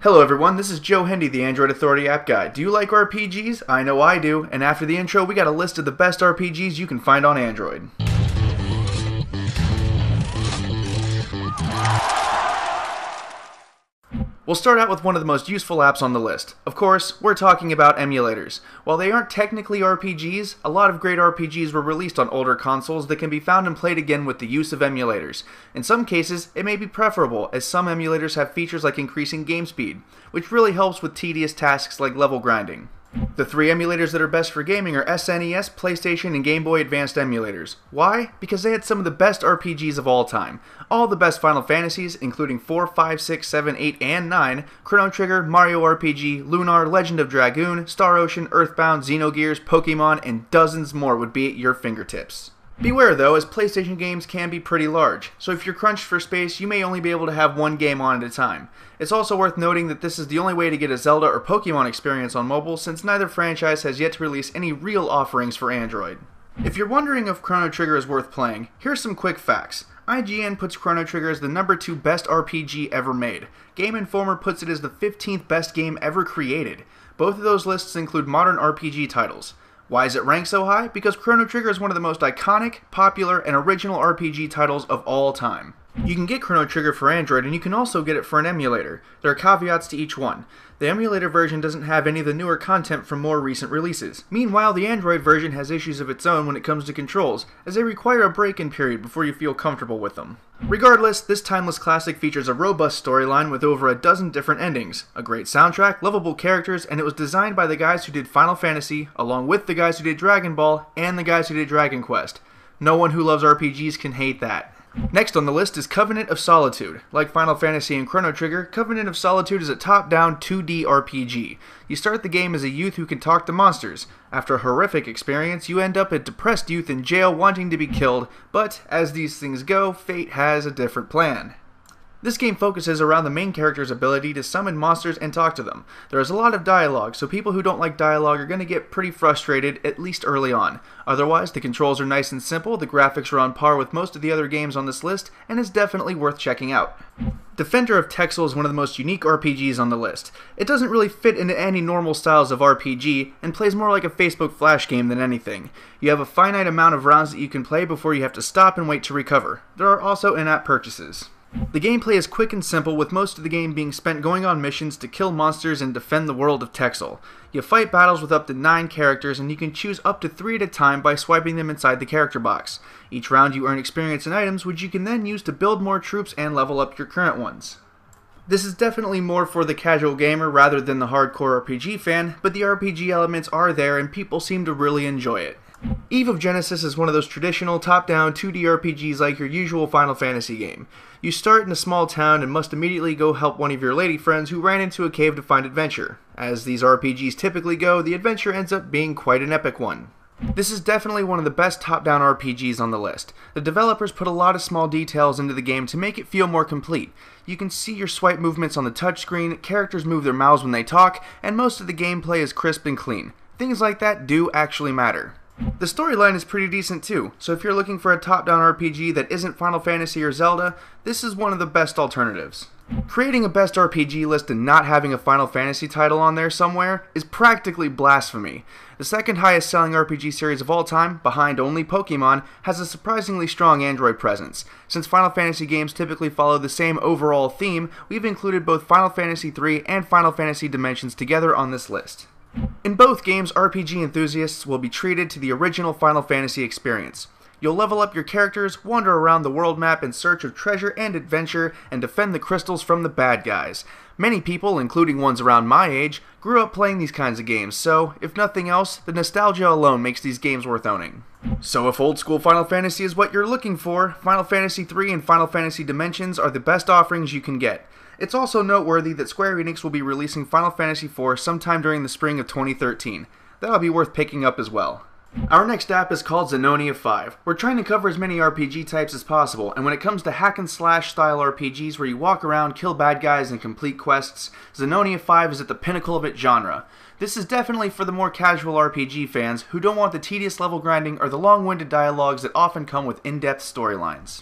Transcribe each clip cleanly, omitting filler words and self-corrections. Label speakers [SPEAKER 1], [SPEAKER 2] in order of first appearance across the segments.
[SPEAKER 1] Hello everyone, this is Joe Hendy, the Android Authority App Guy. Do you like RPGs? I know I do, and after the intro we got a list of the best RPGs you can find on Android. We'll start out with one of the most useful apps on the list. Of course, we're talking about emulators. While they aren't technically RPGs, a lot of great RPGs were released on older consoles that can be found and played again with the use of emulators. In some cases, it may be preferable, as some emulators have features like increasing game speed, which really helps with tedious tasks like level grinding. The three emulators that are best for gaming are SNES, PlayStation, and Game Boy Advanced emulators. Why? Because they had some of the best RPGs of all time. All the best Final Fantasies, including 4, 5, 6, 7, 8, and 9, Chrono Trigger, Mario RPG, Lunar, Legend of Dragoon, Star Ocean, Earthbound, Xenogears, Pokemon, and dozens more would be at your fingertips. Beware though, as PlayStation games can be pretty large, so if you're crunched for space, you may only be able to have one game on at a time. It's also worth noting that this is the only way to get a Zelda or Pokemon experience on mobile, since neither franchise has yet to release any real offerings for Android. If you're wondering if Chrono Trigger is worth playing, here's some quick facts. IGN puts Chrono Trigger as the number 2 best RPG ever made. Game Informer puts it as the 15th best game ever created. Both of those lists include modern RPG titles. Why is it ranked so high? Because Chrono Trigger is one of the most iconic, popular, and original RPG titles of all time. You can get Chrono Trigger for Android, and you can also get it for an emulator. There are caveats to each one. The emulator version doesn't have any of the newer content from more recent releases. Meanwhile, the Android version has issues of its own when it comes to controls, as they require a break-in period before you feel comfortable with them. Regardless, this timeless classic features a robust storyline with over a dozen different endings, a great soundtrack, lovable characters, and it was designed by the guys who did Final Fantasy, along with the guys who did Dragon Ball, and the guys who did Dragon Quest. No one who loves RPGs can hate that. Next on the list is Covenant of Solitude. Like Final Fantasy and Chrono Trigger, Covenant of Solitude is a top-down 2D RPG. You start the game as a youth who can talk to monsters. After a horrific experience, you end up a depressed youth in jail wanting to be killed, but as these things go, fate has a different plan. This game focuses around the main character's ability to summon monsters and talk to them. There is a lot of dialogue, so people who don't like dialogue are going to get pretty frustrated, at least early on. Otherwise, the controls are nice and simple, the graphics are on par with most of the other games on this list, and is definitely worth checking out. Defender of Texel is one of the most unique RPGs on the list. It doesn't really fit into any normal styles of RPG, and plays more like a Facebook Flash game than anything. You have a finite amount of rounds that you can play before you have to stop and wait to recover. There are also in-app purchases. The gameplay is quick and simple, with most of the game being spent going on missions to kill monsters and defend the world of Texel. You fight battles with up to 9 characters, and you can choose up to 3 at a time by swiping them inside the character box. Each round you earn experience and items, which you can then use to build more troops and level up your current ones. This is definitely more for the casual gamer rather than the hardcore RPG fan, but the RPG elements are there and people seem to really enjoy it. Eve of Genesis is one of those traditional top-down 2D RPGs like your usual Final Fantasy game. You start in a small town and must immediately go help one of your lady friends who ran into a cave to find adventure. As these RPGs typically go, the adventure ends up being quite an epic one. This is definitely one of the best top-down RPGs on the list. The developers put a lot of small details into the game to make it feel more complete. You can see your swipe movements on the touchscreen, characters move their mouths when they talk, and most of the gameplay is crisp and clean. Things like that do actually matter. The storyline is pretty decent too, so if you're looking for a top-down RPG that isn't Final Fantasy or Zelda, this is one of the best alternatives. Creating a best RPG list and not having a Final Fantasy title on there somewhere is practically blasphemy. The second highest selling RPG series of all time, behind only Pokemon, has a surprisingly strong Android presence. Since Final Fantasy games typically follow the same overall theme, we've included both Final Fantasy III and Final Fantasy Dimensions together on this list. In both games, RPG enthusiasts will be treated to the original Final Fantasy experience. You'll level up your characters, wander around the world map in search of treasure and adventure, and defend the crystals from the bad guys. Many people, including ones around my age, grew up playing these kinds of games, so, if nothing else, the nostalgia alone makes these games worth owning. So if old school Final Fantasy is what you're looking for, Final Fantasy III and Final Fantasy Dimensions are the best offerings you can get. It's also noteworthy that Square Enix will be releasing Final Fantasy IV sometime during the spring of 2013. That'll be worth picking up as well. Our next app is called Xenonia 5. We're trying to cover as many RPG types as possible, and when it comes to hack and slash style RPGs where you walk around, kill bad guys, and complete quests, Xenonia 5 is at the pinnacle of its genre. This is definitely for the more casual RPG fans who don't want the tedious level grinding or the long-winded dialogues that often come with in-depth storylines.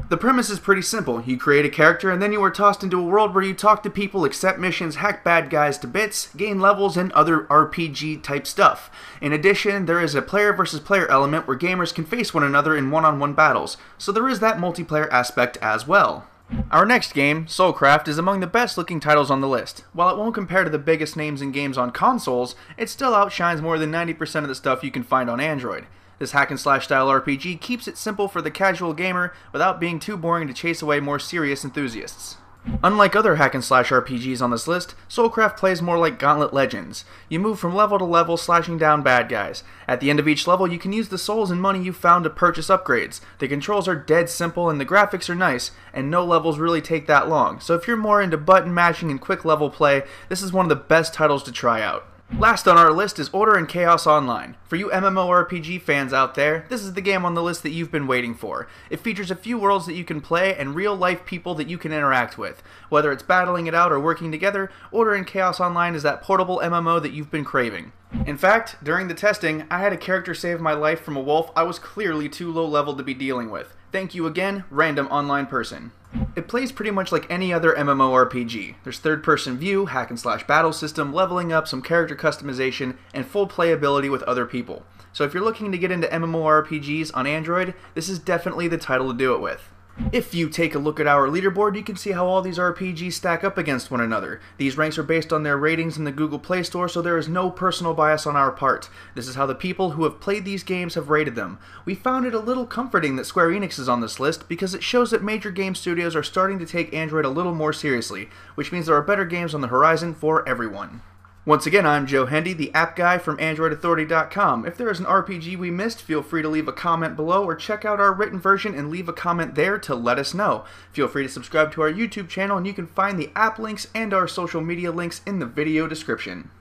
[SPEAKER 1] The premise is pretty simple. You create a character and then you are tossed into a world where you talk to people, accept missions, hack bad guys to bits, gain levels, and other RPG type stuff. In addition, there is a player versus player element where gamers can face one another in one-on-one battles, so there is that multiplayer aspect as well. Our next game, Soulcraft, is among the best looking titles on the list. While it won't compare to the biggest names in games on consoles, it still outshines more than 90% of the stuff you can find on Android. This hack and slash style RPG keeps it simple for the casual gamer without being too boring to chase away more serious enthusiasts. Unlike other hack and slash RPGs on this list, Soulcraft plays more like Gauntlet Legends. You move from level to level slashing down bad guys. At the end of each level you can use the souls and money you found to purchase upgrades. The controls are dead simple and the graphics are nice, and no levels really take that long, so if you're more into button mashing and quick level play, this is one of the best titles to try out. Last on our list is Order and Chaos Online. For you MMORPG fans out there, this is the game on the list that you've been waiting for. It features a few worlds that you can play and real-life people that you can interact with. Whether it's battling it out or working together, Order and Chaos Online is that portable MMO that you've been craving. In fact, during the testing, I had a character save my life from a wolf I was clearly too low level to be dealing with. Thank you again, random online person. It plays pretty much like any other MMORPG. There's third-person view, hack and slash battle system, leveling up, some character customization, and full playability with other people. So if you're looking to get into MMORPGs on Android, this is definitely the title to do it with. If you take a look at our leaderboard, you can see how all these RPGs stack up against one another. These ranks are based on their ratings in the Google Play Store, so there is no personal bias on our part. This is how the people who have played these games have rated them. We found it a little comforting that Square Enix is on this list because it shows that major game studios are starting to take Android a little more seriously, which means there are better games on the horizon for everyone. Once again, I'm Joe Hendy, the app guy from AndroidAuthority.com. If there is an RPG we missed, feel free to leave a comment below or check out our written version and leave a comment there to let us know. Feel free to subscribe to our YouTube channel and you can find the app links and our social media links in the video description.